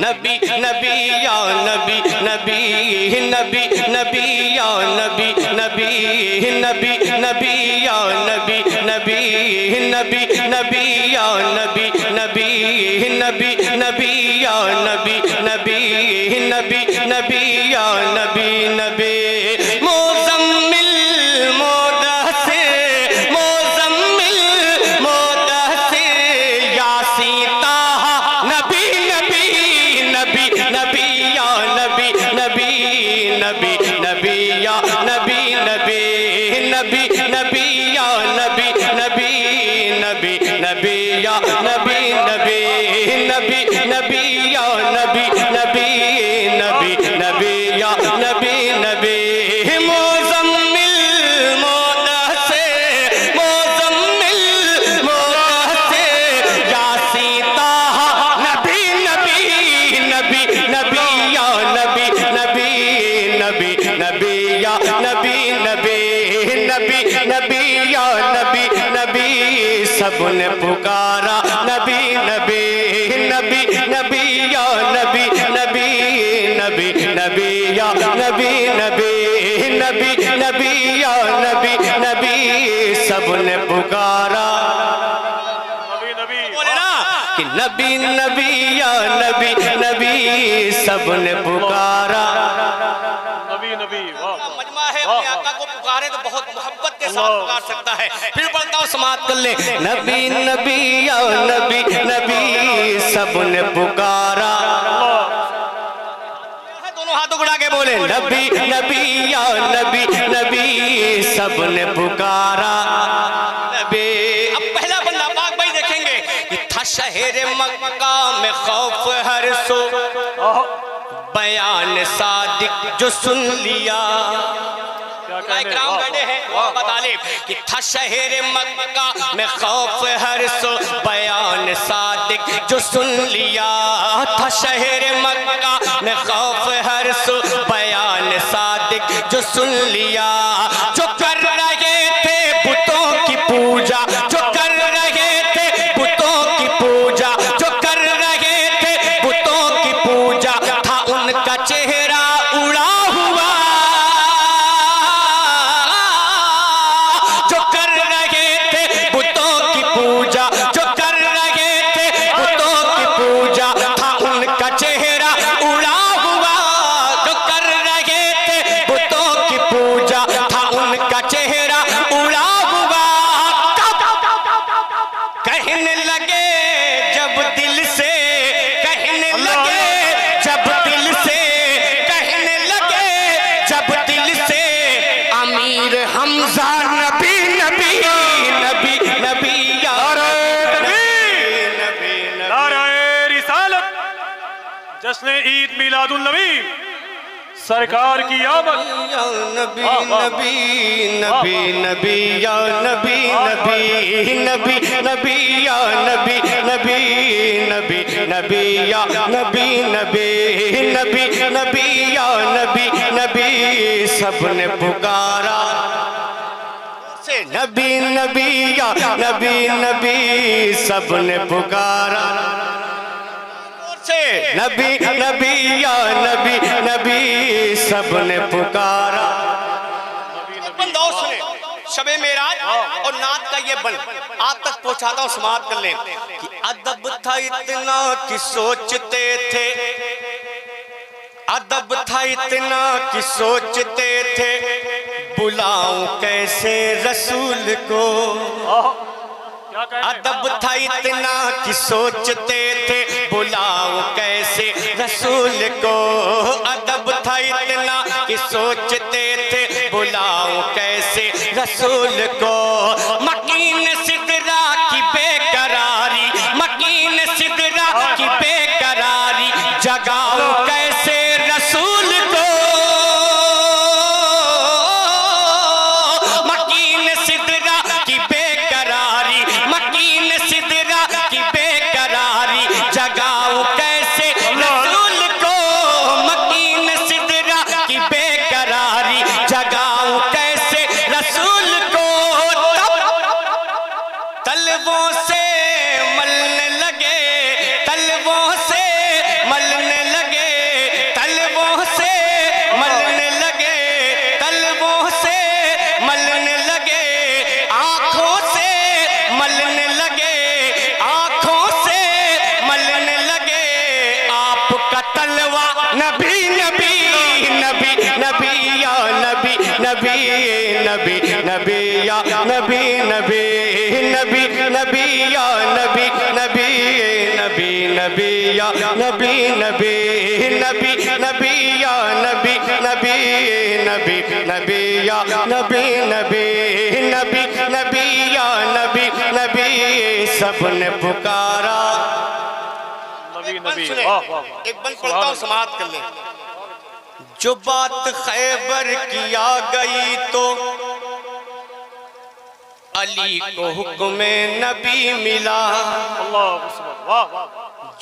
नबी नबी या नबी नबी नबी नबी या नबी नबी नबी नबी या नबी नबी नबी नबी या नबी नबी नबी नबी या नबी नबी नबी नबी या नबी नबी मोज़म्मिल मोदस्सिर मोज़म्मिल मोदस्सिर यासीन ताहा नबी नबी नबी नबी या नबी नबी नबी नबी या नबी नबी नबी नबी या नबी नबी नबी नबी या नबी नबी नबी नबी या नबी नबी नबी नबी या नबी नबी मोज़म्मिल मोदस्सिर मोज़म्मिल मोदस्सिर यासीन ताहा नबी नबी नबी नबी या नबी नबी नबी नबी या नबी नबी नबी नबी या नबी नबी सबने पुकारा नबी नबी नबी नबी या नबी नबी नबी नबी या नबी नबी नबी नबी या नबी नबी सबने पुकारा बोले ना कि नबी नबी या नबी नबी सबने पुकारा नबी नबी मजमा है अपने आका को पुकारे तो बहुत मोहब्बत के साथ पुकार सकता है। फिर पढ़ता हूँ समाप्त कर ले नबी नबी या नबी नबी सबने पुकारा दोनों हाथों उड़ा के बोले नबी नबी या नबी नबी सबने पुकारा नबी। अब पहला बंदा पाक भाई देखेंगे कि था शहर मक्का में खौफ हर सो बयान सादिक जो सुन लिया बैठे हैं कि था शहर मक्का में खौफ हर सो बयान सादिक जो सुन लिया था शहर मक्का में खौफ हर सो बयान सादिक जो सुन लिया जो कर रहे थे बुतों की पूजा जो कर रहे थे बुतों की पूजा जो कर रहे थे बुतों की पूजा था उनका चेहरा उड़ा हुआ जो कर रहे थे बुतों की पूजा जो कर रहे थे बुतों की पूजा था उनका चेहरा उड़ा हुआ जो कर रहे थे बुतों की पूजा था उनका चेहरा उड़ा हुआ कहने लगे जब दिल से कहने लगे जब दिल से कहने लगे जब दिल से अमीर हमजा नबी नबी नबी नबी या नबी नाराए रिसालत जश्न ईद मिलादुन नबी सरकार की आमद नबी नबी नबी नबी या नबी नबी नबी नबी या नबी नबी नबी नबी या नबी नबी नबी नबी या नबी नबी सबने पुकारा से नबी नबी या नबी नबी सबने पुकारा से नबी नबी या नबी नबी सबने पुकारा। बंदों सुने शबे मेराज और नात का ये बन आप तक पहुंचाता हूँ समाप्त कर लें कि अदब था इतना कि सोचते थे अदब था इतना कि सोचते थे बुलाऊं कैसे रसूल को अदब था इतना कि सोचते थे बुलाऊं कैसे रसूल को अदब था इतना कि सोचते थे बुलाऊं कैसे रसूल को मकीन सिदरा की बेकरारी मकीन सिदरा की बेकरारी जगाऊं कैसे रसूल को मकीन सिदरा की बेकरारी मकीन सिदरा की बेकरारी जगाऊं कैसे रसूल को मकीन सिदरा की बेकरारी जगाऊं कैसे रसूल को नबी नबी नबी या नबी नबी नबी नबी या नबी नबी नबी नबी या नबी नबी नबी नबी या नबी नबी नबी नबी या नबी नबी नबी नबी या नबी नबी सबने पुकारा। नबी नबी सुने, वाह वाह एक बंद पढ़ता हूँ, समाप्त कर ले। जो बात खैबर किया गई तो अली को हुक्म नबी मिला। अल्लाह वाह वाह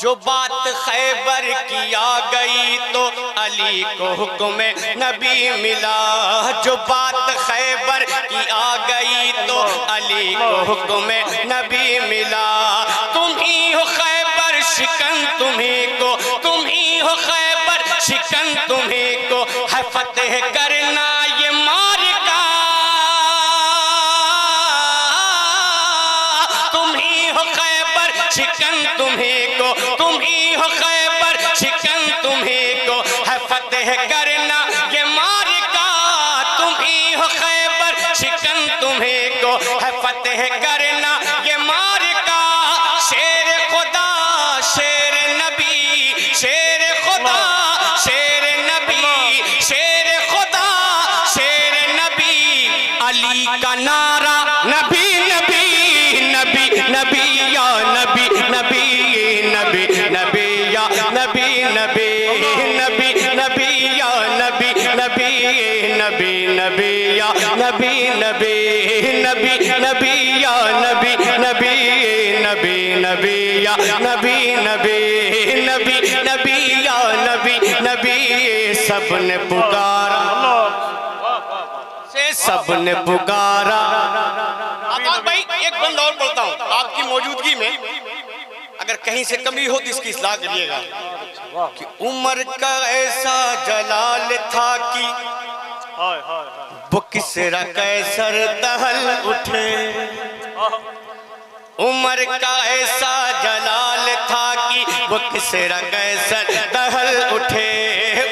जो बात खैबर किया गई तो अली को हुक्म नबी मिला। जो बात खैबर की आ गई तो अली को हुक्म नबी मिला। तुम ही हो खैबर शिकन तुम्हीं को, तुम ही हो खैबर शिकन तुम्हीं को है फतेह करना ये मारका। तुम ही हो खैबर शिकन तुम्हीं को, तुम ही हो खैबर शिकन तुम्हीं को है फतेह करना ये मारका। तुम ही हो खैबर शिकन तुम्हीं को है फतेह करना ये मारका। शेर खुदा शेर नबी, शेर खुदा शेर नबी, शेर खुदा शेर नबी। अली का नारा नबी नबी नबी नबी या नबी नबी नबी नबी या नबी नबी नबी नबी या नबी नबी नबी नबी या नबी नबी नबी नबी या नबी नबी नबी नबी या नबी नबी नबी नबी या नबी नबी सबने पुकारा, से सबने पुकारा। आकाश भाई एक बंद और पढ़ता हूँ आपकी मौजूदगी में, अगर कहीं से कमी हो तो इसकी इस्लाह करिएगा। कि उमर का ऐसा जलाल था कि हाय हाय हाय वो किसरा कैसर दहल उठे। उमर का ऐसा जलाल था कि वो किसरा कैसर दहल उठे।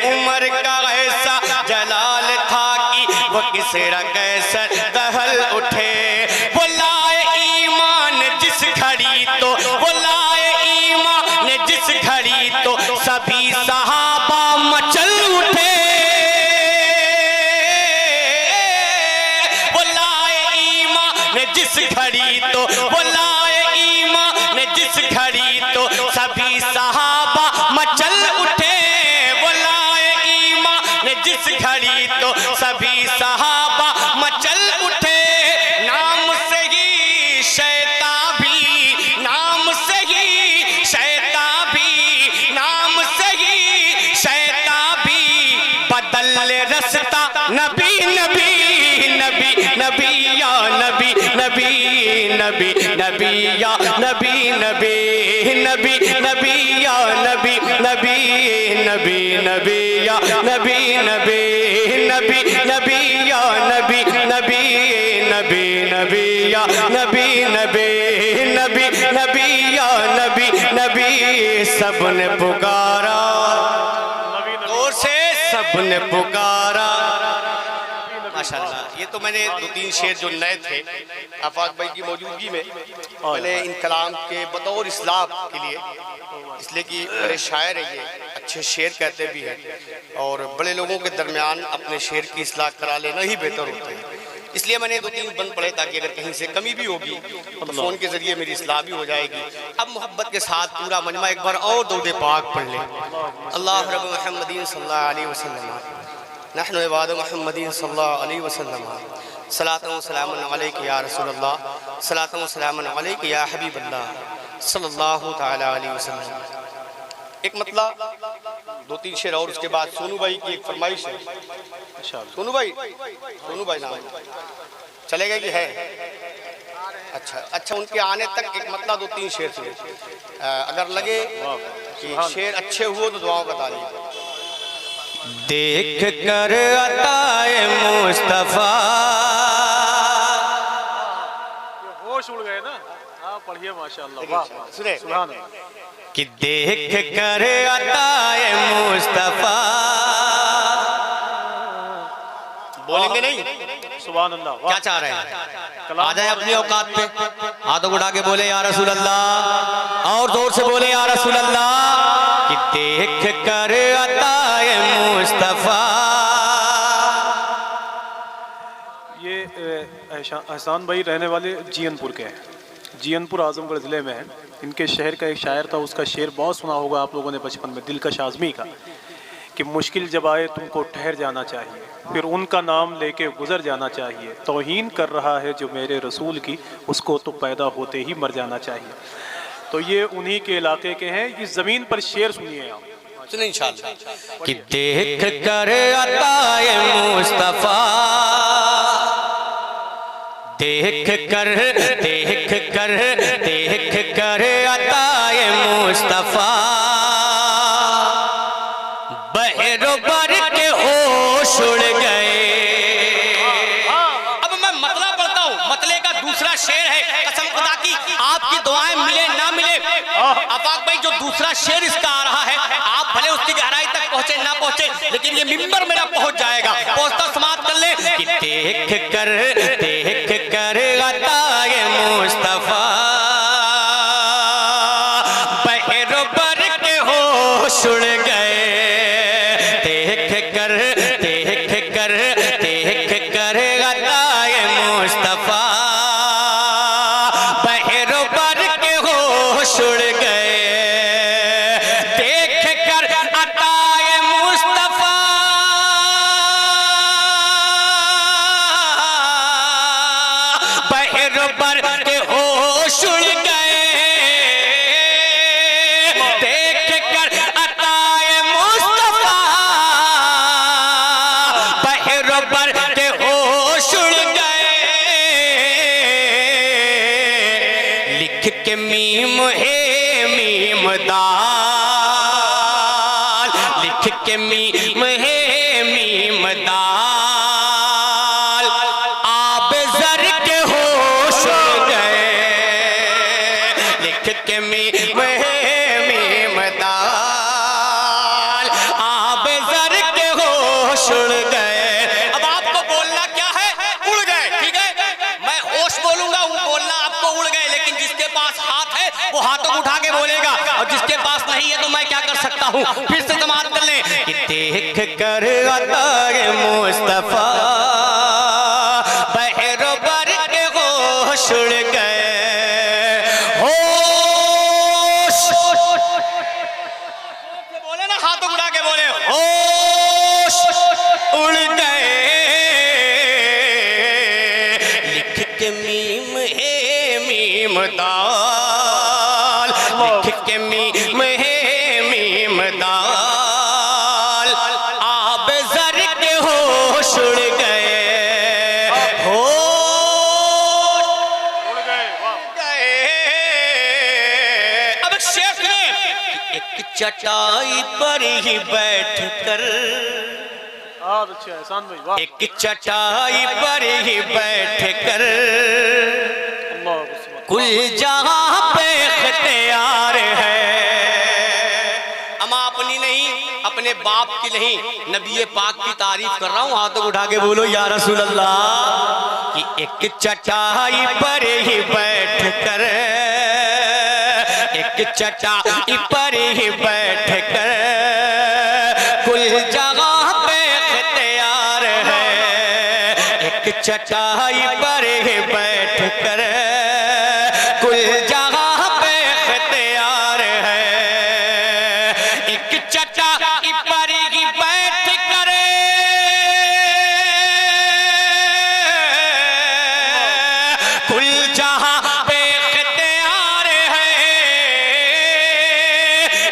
उमर का ऐसा जलाल था कि वो किसरा कैसर दहल उठे। वो लाए ईमान जिस घड़ी तो, वो लाए ईमान जिस घड़ी तो सभी सहाबा मचल उठे। वो लाए ईमान जिस घड़ी तो, वो लाए ईमान जिस घड़ी तो सभी सहाबा मचल उठे। वो लाए ईमान जिस घड़ी तो सभी सहाबा मचल उठे। नाम से ही शैतान भी, नाम से ही शैतान भी, नाम से ही शैतान भी बदल रस्ता नबी नबी नबी नबी या नबी नबी नबी नबी या नबी नबी नबी नबी या नबी नबी नबी नबी या नबी नबी नबी नबी या नबी नबी नबी नबी या नबी नबी नबी नबी या नबी नबी सबने पुकारा, जोर से सबने पुकारा। माशाल्लाह, ये तो मैंने दो तीन शेर जो नए थे आफाक भाई की मौजूदगी में मैंने इन कलाम के बतौर इस्लाम के लिए, इसलिए कि बड़े शायर हैं ये, अच्छे शेर कहते भी हैं और बड़े लोगों के दरमियान अपने शेर की इस्लाह करा लेना ही बेहतर होता है। इसलिए मैंने दो तीन बंद पढ़े ताकि अगर कहीं से कमी भी होगी तो फ़ोन के ज़रिए मेरी इस्लाह भी हो जाएगी। अब मोहब्बत के साथ पूरा मजमा एक बार और दरूद पाक पढ़ लें। अल्लाह रब मुहम्मदीन सल्लल्लाहु अलैहि वसल्लम नहनु इबाद मुहम्मदीन सल्लल्लाहु अलैहि वसल्लम सलातु व सलामुन अलैका या रसूलल्लाह सलातु व सलामुन अलैका या हबीबल्लाह सल्लल्लाहु तआला अलैहि वसल्लम। एक मतलब दो तीन शेर और उसके बाद सोनू भाई की एक फरमाइश है। सोनू भाई नाम चलेगा कि है? अच्छा उनके आने तक एक मतलब दो तीन शेर सुने, अगर लगे कि शेर अच्छे हुए तो दुआओं का तारीफ। देख कर अताए मुस्तफा, होश उड़ गए ना। हाँ पढ़िए माशाअल्लाह, वाह सुने सुभान अल्लाह। कि देख कर अताए मुस्तफा बोलेंगे नहीं? सुभान अल्लाह। वाह। क्या चाह रहे हैं? कलाम आ जाए अपनी औकात पे, हाथों उठा के बोले या रसूल अल्लाह, और जोर से बोले या रसूल अल्लाह। कि देख कर अताए मुस्तफा। ये एहसान भाई रहने वाले जीयनपुर के हैं, जीयनपुर आजमगढ़ ज़िले में है। इनके शहर का एक शायर था, उसका शेर बहुत सुना होगा आप लोगों ने बचपन में, दिलकश आज़मी का, कि मुश्किल जब आए तुमको ठहर जाना चाहिए, फिर उनका नाम लेके गुजर जाना चाहिए। तौहीन कर रहा है जो मेरे रसूल की, उसको तो पैदा होते ही मर जाना चाहिए। तो ये उन्हीं के इलाके के हैं। इस ज़मीन पर शेर सुनिए आप। सुनिए इंशाअल्लाह। कि देख कर अताए मुस्तफा, देख कर अताए मुस्तफा, बहरोबर के होश उड़ गए। अब मैं मतला पढ़ता हूँ, मतले का दूसरा शेर है। कसम खुदा की आपकी दुआएं मिले ना मिले, आफाक भाई जो दूसरा शेर इसका आ रहा है, आप भले उसकी गहराई तक पहुंचे ना पहुंचे, लेकिन ये मिंबर मेरा पहुंच जाएगा। पहुंचता समाप्त कर ले। कि देख कर अताए मुस्तफा, बहरोबर के होश उड़ गए। देख कर अताए मुस्तफा, बहरोबर के होश उड़ गए। देख कर अताए मुस्तफा, बहरोबर के होश उड़ गए। देख कर अताए मुस्तफा, बहरोबर के होश उड़ गए। लिख के मीम है मीम दाल, लिख के मीम है मीम दाल, आब जर के होश उड़ गए। लिख के मीम है मीम दाल, आब जर के होश उड़ गए। अब आपको बोलना क्या है? उड़ गए, ठीक है। मैं होश बोलूंगा, वो बोलना आपको उड़ गए। लेकिन जिसके पास हाथ है वो हाथों को उठा के बोलेगा, और जिसके पास नहीं है तो मैं क्या कर सकता हूँ? फिर से समाप्त कर ले। कि देख कर अताए मुस्तफा, बहरोबर के होश उड़ गए। होश बोले ना, हाथों उठा के बोले, होश उड़ गए। लिख के मीम है मीम दाल, लिख के मीम है मीम दाल, आब जर के होश उड़ गए। होश उड़ गए। वाह। गए। अब शेख ने एक चटाई पर ही बैठ कर, बहुत अच्छा एहसान भाई। वाह। एक चटाई पर ही बैठ कर, अल्लाह कुल जहां पे इख्तियार है। हम अपनी नहीं, अपने बाप की नहीं, नबी पाक की तारीफ कर रहा हूं। हाथों उठा के बोलो या रसूल अल्लाह। कि एक चटाई पर ही बैठ कर, एक चटाई पर ही बैठ कर, कुल जगह पे इख्तियार है। एक चटाई पर ही बैठ कर, कुल जगह पे इख्तियार है। एक चटाई पर ही बैठ कर, कुल जहां पे इख्तियार है।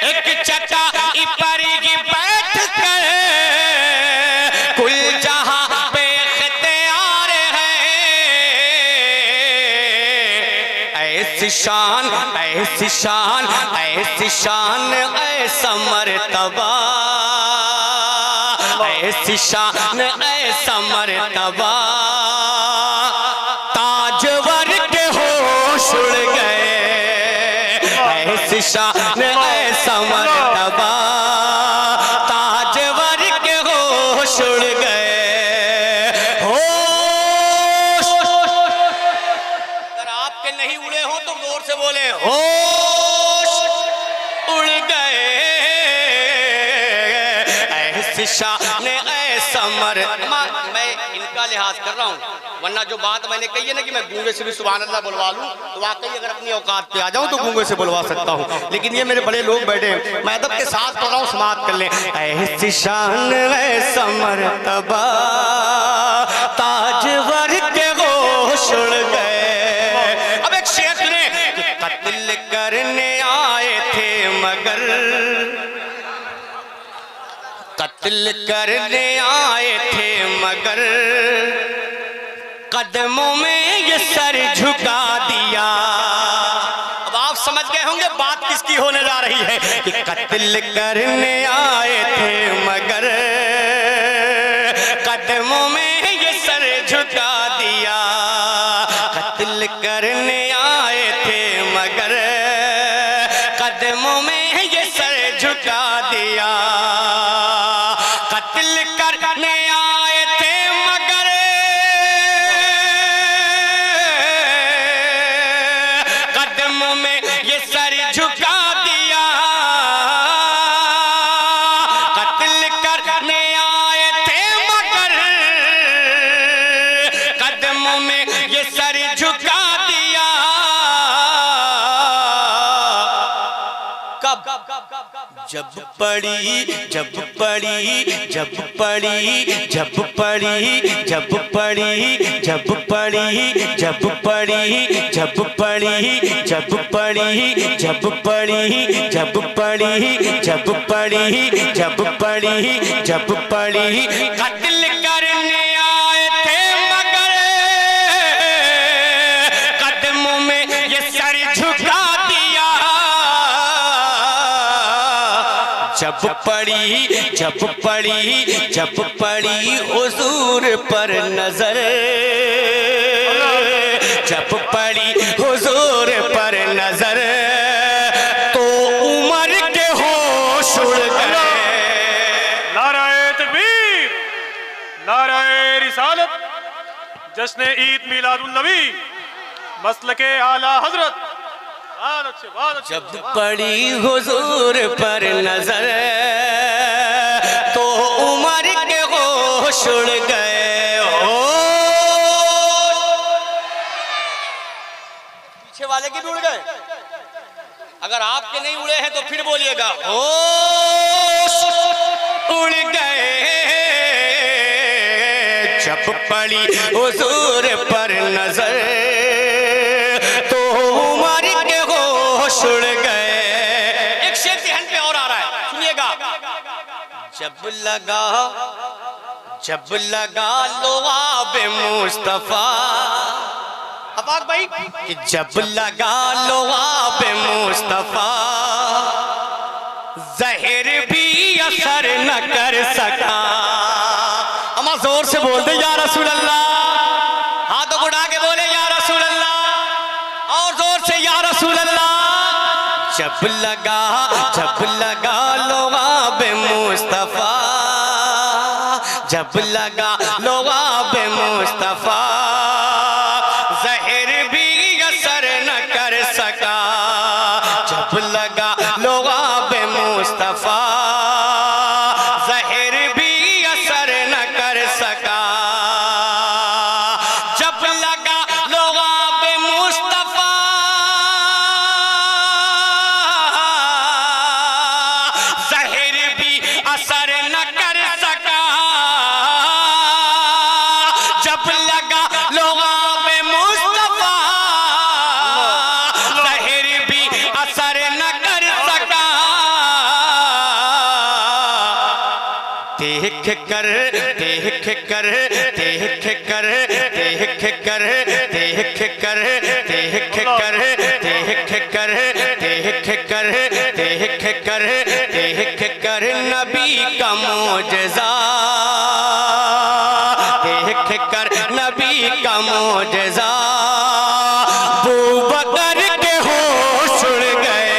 एक चटाई पर ही बैठ कर, कुल जहां पे इख्तियार है। ऐसी शान, ऐसी शान, ऐसी शान, ऐसा मर्तबा, ऐसी शान, ऐसा मर्तबा, ताजवर के होश उड़ गए। ऐसी शान, ऐसा मर्तबा, ताजवर के होश उड़ गए। ऐसी शान ऐ समर। मैं इनका लिहाज कर रहा हूँ, वरना जो बात मैंने कही है ना कि मैं गूंगे से भी सुभान अल्लाह बुलवा लूँ, तो वाकई अगर अपनी औकात पे आ जाऊँ तो गूंगे से बुलवा सकता हूँ। लेकिन ये मेरे बड़े लोग बैठे हैं, मैं अदब के साथ कर रहा हूँ, समाप्त कर लें। ऐसी शान ऐ समर तबा ताजवर के होश उड़ गए। अब एक शेर सुने कि कत्ल करने आए थे मगर, कत्ल करने आए थे मगर कदमों में ये सर झुका दिया। अब आप समझ गए होंगे बात किसकी होने जा रही है कि कत्ल करने आए थे मगर कदमों में ये सर झुका दिया। कत्ल करने आए थे मगर कदमों में ये सर झुका दिया। कत्ल करने आए थे मगर कदमों में ये सर झुका दिया। कत्ल करने आए थे मगर कदमों में ये सर झुका दिया। कब जब पड़ी जब पड़ी जब पड़ी जब पड़ी जब पड़ी जब पड़ी जब पड़ी जब पड़ी जब पड़ी जब पड़ी जब पड़ी जब पड़ी जब पड़ी जब पड़ी कत्ल करने आए थे मगर कदमों में ये सर झुका दिया। जब पड़ी हुजूर पर नजर, जब पड़ी हुजूर पर नजर तो उमर के होश उड़ गए। नाराए तकबीर, नाराए रिसालत, जश्न ईद मिलादुन नबी, मसलके आला हजरत। जब पड़ी हुजूर पर नजर तो उमर के होश उड़ गए। पीछे वाले की भी उड़ गए, अगर आपके नहीं उड़े हैं तो फिर बोलिएगा होश उड़ गए। जब पड़ी हुजूर पर नजर उड़ गए। एक शेर ध्यान पे और आ रहा है, सुनिएगा। जब लगा लोआब मुस्तफा, अबाक भाई कि जब लगा लोआब मुस्तफा जहर भी असर न कर सका। अमा जोर से बोल दे या रसूल अल्लाह, हाथों को उठा के बोले या रसूल अल्लाह, और जोर से या रसूल अल्लाह। जब लगा लोआब मुस्तफा, जब लगा लोआब मुस्तफा जहर भी असर न कर सका। जब लगा लोआब मुस्तफा जहर भी असर न कर सका। जब लगा लोआब मुस्तफा जहर भी असर न कर सका। जब लगा लोआब मुस्तफा जहर भी असर न कर सका। देख कर देख कर देख कर देख कर देख कर देख कर देख कर देख कर देख कर देख कर नबी का मोजज़ा, देख कर नबी का मोजज़ा। अबू बकर के होश उड़ गए,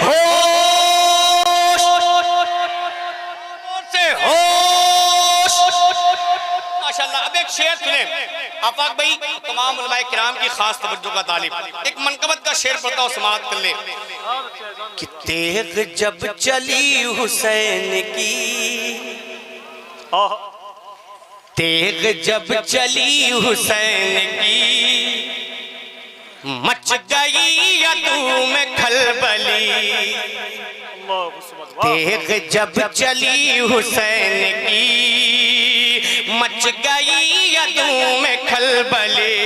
होश से होश। माशाल्लाह। अब एक शेर सुने, आफाक भाई तमाम उलमाए किराम की खास तवज्जो का तालिब, एक मनकबत का शेर पढ़ता हूँ, समाअत कर ले। कि तेग जब चली हुसैन की, तेग जब चली हुसैन की, मच गई यदू में खलबली। तेग जब चली हुसैन की, मच गई यदू में खलबली।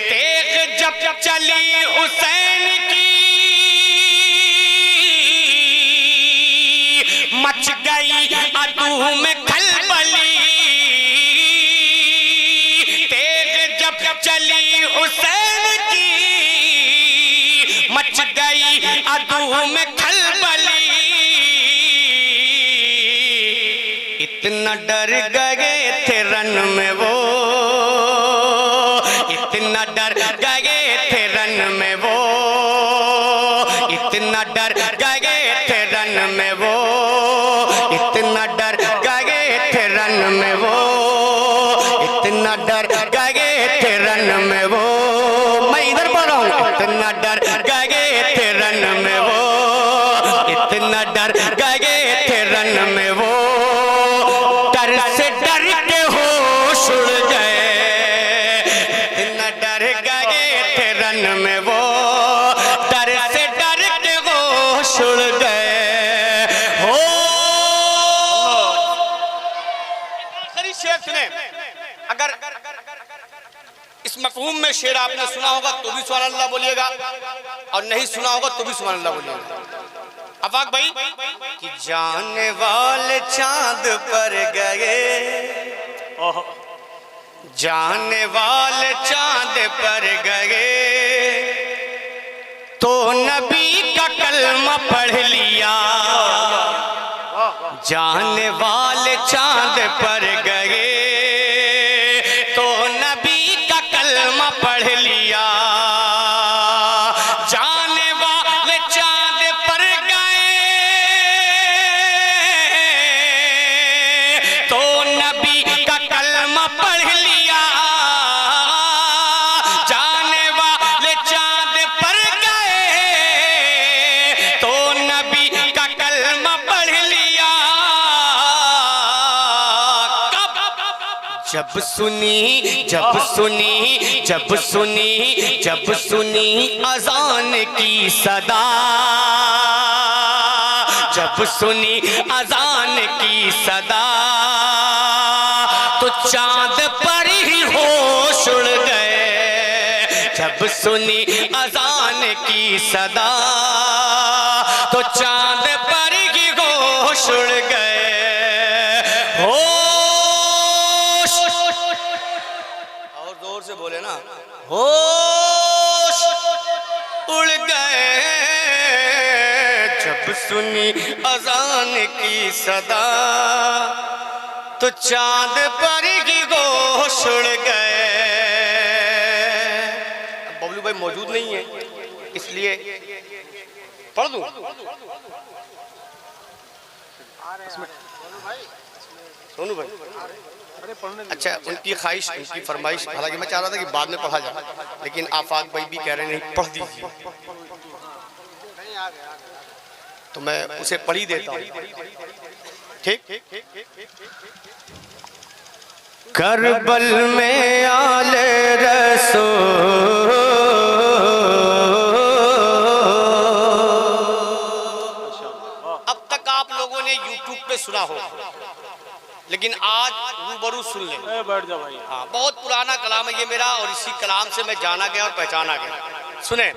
तेग जब चली हुसैन की, मच गई यदू में खलबली। तेग जब चली हुसैन की, मच गई यदू में खलबली। इतना डर गए थे रन में वो, इतना डर गए थे रन में वो, इतना डर गए थे रन में वो, इतना डर गए थे रन में वो, इतना डर गए थे रन में वो। मैं इधर पढ़ रहा हूँ। इतना डर गए थे रन में वो, इतना डर गए थे रन में वो, डर से डर के होश उड़ गए। इतना डर गए थे रन में वो, डर से डर के होश उड़ गए हो। आखिरी शेर सुने। अगर इस मफहूम में शेर आपने सुना होगा तो भी सुभान अल्लाह बोलिएगा, और नहीं सुना होगा तो भी सुभान अल्लाह बोलिएगा। आफाक भाई कि जाने वाले चांद पर गए, जाने वाले चांद पर गए, तो नबी का कलमा पढ़ लिया। जाने वाले चांद पर गए, तो नबी का कलमा पढ़ लिया। जाने वाले चांद पर गए, तो नबी का कलमा पढ़ लिया। जाने वाले चांद पर गए, तो नबी का कलमा पढ़ लिया। जब सुनी, जब सुनी, जब सुनी, जब सुनी अजान की सदा, जब सुनी अजान की सदा, तो चांद पर ही होश उड़ गए। जब सुनी अजान की सदा, तो चांद पर ही होश उड़ गए हो। से बोले ना, होश उड़ गए। जब सुनी अजान की सदा, तो चांद पर की होश उड़ गए। बबलू भाई मौजूद नहीं है, इसलिए पढ़ दूं। सोनू भाई अच्छा, उनकी ख्वाहिश, उनकी फरमाइश, हालांकि मैं चाह रहा था कि बाद में पढ़ा जाए, लेकिन आफाक भाई भी कह रहे हैं नहीं पढ़ दीजिए, तो मैं उसे पढ़ ही देता हूँ। ठीक। करबल में आले रसूल, अब तक आप लोगों ने YouTube पे सुना हो, लेकिन आज रूबरू सुन ले। बैठ जा भाई। हाँ, बहुत पुराना कलाम है ये मेरा, और इसी कलाम से मैं जाना गया और पहचाना गया। सुने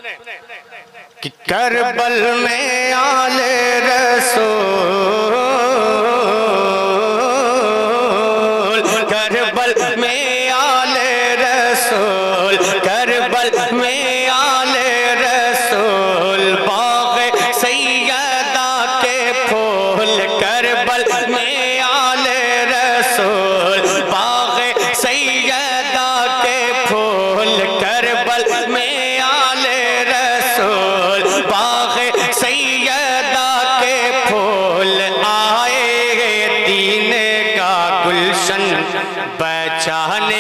कि करबल में आले रसूल, करबल में आले रसूल, करबल में आले रसूल, बाग़ सैयदा के फूल, करबल में आले रसूल, बाग़ सैयदा के फूल, करबल में आले रसूल, बाग़ सैयदा के फूल, आए दीन का गुलशन पहचान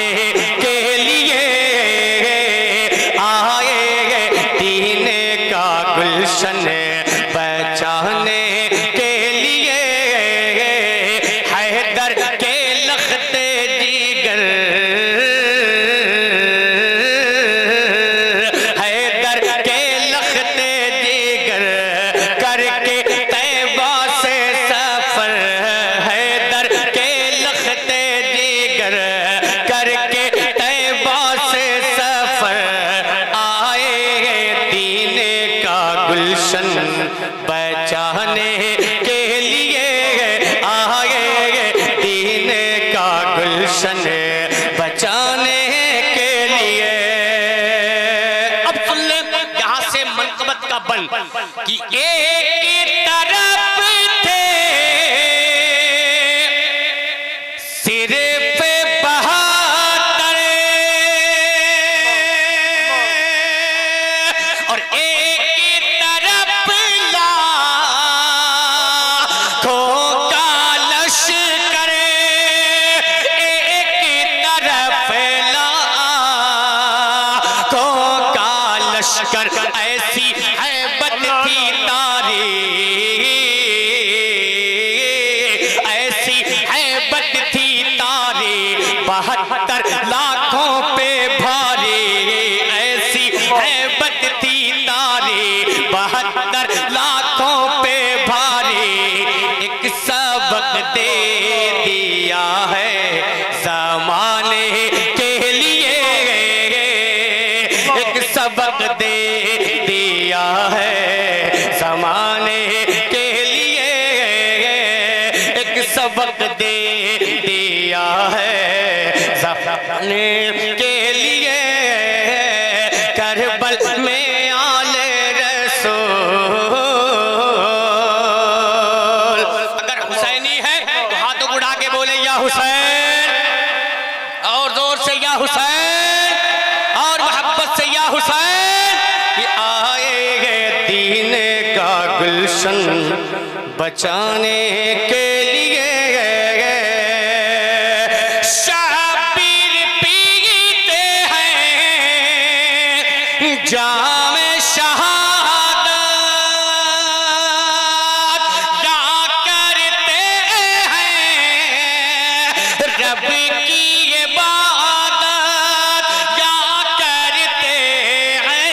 कि एक तरफ थे सिर्फ बहादुर और एक तरफ लाखों का लश्कर, एक तरफ लाखों का लश्कर। ऐसी हैबत थी तारी, ऐसी हैबत थी तारी 72 लाखों पे भारी, ऐसी हैबत थी तारी 72 लाखों पे भारी। एक सबक दे दिया है ज़माने के लिए, एक सबक दे दिया है ज़माने के लिए, एक सबक दे दिया है ज़माने के लिए। करबल में आले रसूल, अगर हुसैनी है तो हाथों को उठा के बोले या हुसैन, और जोर से या हुसैन, और मोहब्बत से या हुसैन। कि आएंगे दीन का गुलशन बचाने के लिए, शबीर पीते हैं जामे शहादत, या करते हैं रब की इबादत, या करते हैं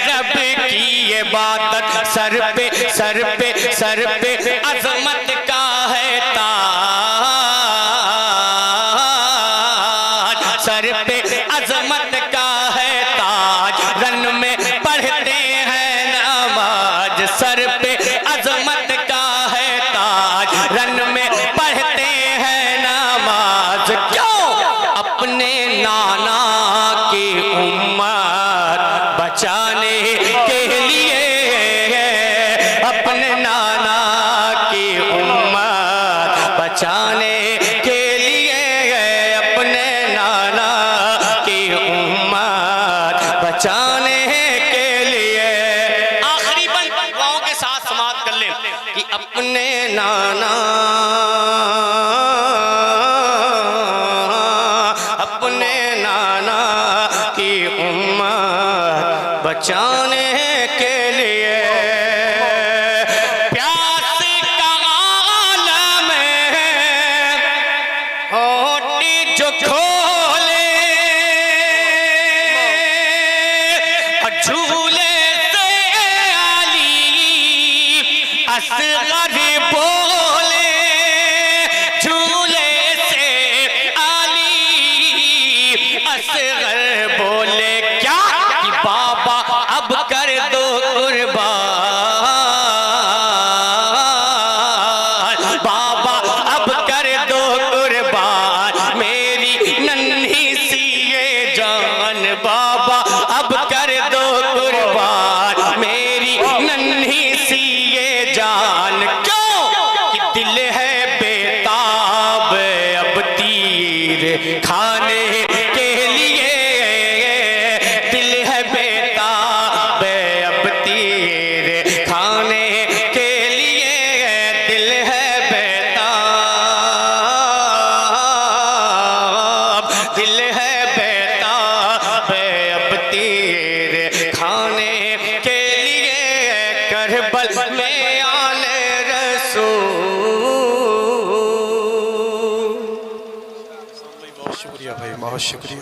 रब की इबादत। सर पे सर पे सर पे अजमत का है ताज, सर पे अजमत का है ताज। रन में पढ़ते हैं नमाज, सर पे अजमत का है ताज। रन में पढ़ते हैं नमाज। क्यों? अपने नाना की उम्मत बचाने के लिए, अपने नाना की उम्मत बचाने के लिए, अपने नाना की उम्मत बचाने के लिए। आखिरी बंद दुआओं के साथ समाप्त कर ले कि अपने नाना, अपने नाना की उम्मत बचाने के लिए। प्यास का आलम होठ जो खोले, झूले से आली असगर बोले, झूले से आली असगर बोले क्या कि बाबा अब कर दो कुर्बान, बाबा अब कर दो कुर्बान मेरी नन्ही सी ये जान, बाबा अब कर दो कुर्बान मेरी नन्ही सी ये जान। क्यों? कि दिल है बेताब अब तीर खाने के लिए, दिल है बेताब अब तीर खाने के लिए, दिल है बेताब, दिल है बेताब अब तीर खाने के लिए। करबल में आले रसूल। बहुत शुक्रिया भाई, बहुत शुक्रिया।